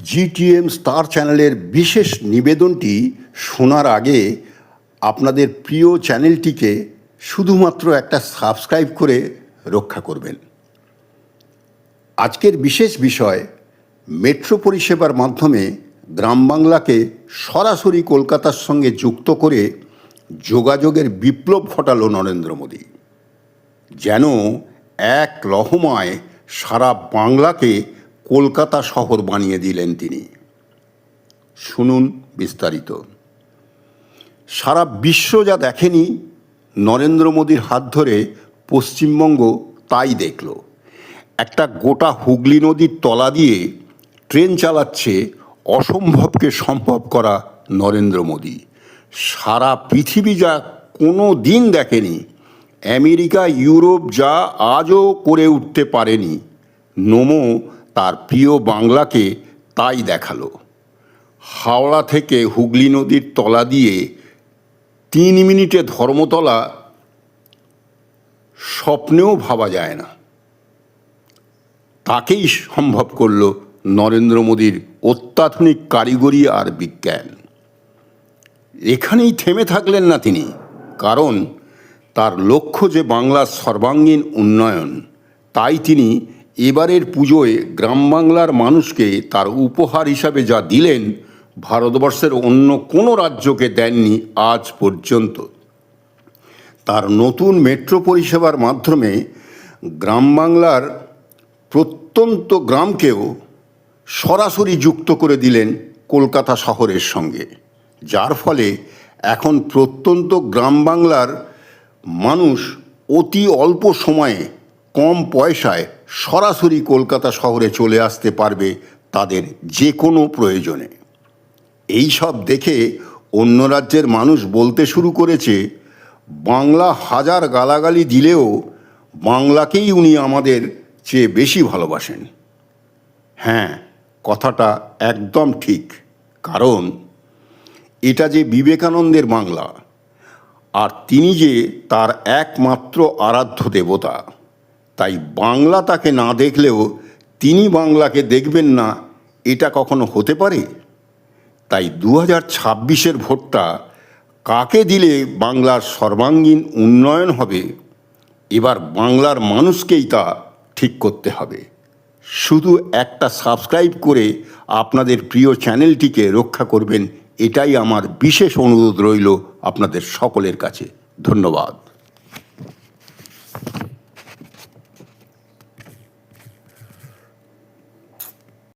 GTM star চ্যানেলের বিশেষ নিবেদনটি শোনার আগে আপনাদের প্রিয় চ্যানেলটিকে শুধুমাত্র একটা সাবস্ক্রাইব করে রক্ষা করবেন। আজকের বিশেষ বিষয়, মেট্রো পরিষেবার মাধ্যমে গ্রাম বাংলাকে সরাসরি কলকাতার সঙ্গে যুক্ত করে যোগাযোগের বিপ্লব ঘটালো নরেন্দ্র মোদী। যেন এক লহমায় সারা বাংলাকে কলকাতা শহর বানিয়ে দিলেন তিনি। শুনুন বিস্তারিত। সারা বিশ্ব যা দেখেনি, নরেন্দ্র মোদীর হাত ধরে পশ্চিমবঙ্গ তাই দেখল। একটা গোটা হুগলি নদীর তলা দিয়ে ট্রেন চালাচ্ছে অসম্ভবকে সম্ভব করা নরেন্দ্র মোদী। সারা পৃথিবী যা কোনো দিন দেখেনি, আমেরিকা ইউরোপ যা আজও করে উঠতে পারেনি, নমো তার প্রিয় বাংলাকে তাই দেখালো। হাওড়া থেকে হুগলি নদীর তলা দিয়ে 3 মিনিটে ধর্মতলা স্বপ্নেও ভাবা যায় না। তাকেই সম্ভব করল নরেন্দ্র মোদীর অত্যাধুনিক কারিগরি আর বিজ্ঞান। এখানেই থেমে থাকলেন না তিনি, কারণ তার লক্ষ্য যে বাংলার সর্বাঙ্গীন উন্নয়ন। তাই তিনি এবারের পুজোয় গ্রাম বাংলার মানুষকে তার উপহার হিসাবে যা দিলেন, ভারতবর্ষের অন্য কোনো রাজ্যকে দেননি আজ পর্যন্ত। তার নতুন মেট্রো পরিষেবার মাধ্যমে গ্রাম বাংলার প্রত্যন্ত গ্রামকেও সরাসরি যুক্ত করে দিলেন কলকাতা শহরের সঙ্গে, যার ফলে এখন প্রত্যন্ত গ্রাম বাংলার মানুষ অতি অল্প সময়ে কম পয়সায় সরাসরি কলকাতা শহরে চলে আসতে পারবে তাদের যে কোনো প্রয়োজনে। এই সব দেখে অন্য রাজ্যের মানুষ বলতে শুরু করেছে, বাংলা হাজার গালাগালি দিলেও বাংলাকেই উনি আমাদের চেয়ে বেশি ভালোবাসেন। হ্যাঁ, কথাটা একদম ঠিক, কারণ এটা যে বিবেকানন্দের বাংলা, আর তিনি যে তার একমাত্র আরাধ্য দেবতা। তাই বাংলা তাকে না দেখলেও তিনি বাংলাকে দেখবেন না, এটা কখনো হতে পারে? তাই 2026-এর ভোটটা কাকে দিলে বাংলার সর্বাঙ্গীন উন্নয়ন হবে, এবার বাংলার মানুষকেই তা ঠিক করতে হবে। শুধু একটা সাবস্ক্রাইব করে আপনাদের প্রিয় চ্যানেলটিকে রক্ষা করবেন, এটাই আমার বিশেষ অনুরোধ রইল আপনাদের সকলের কাছে। ধন্যবাদ।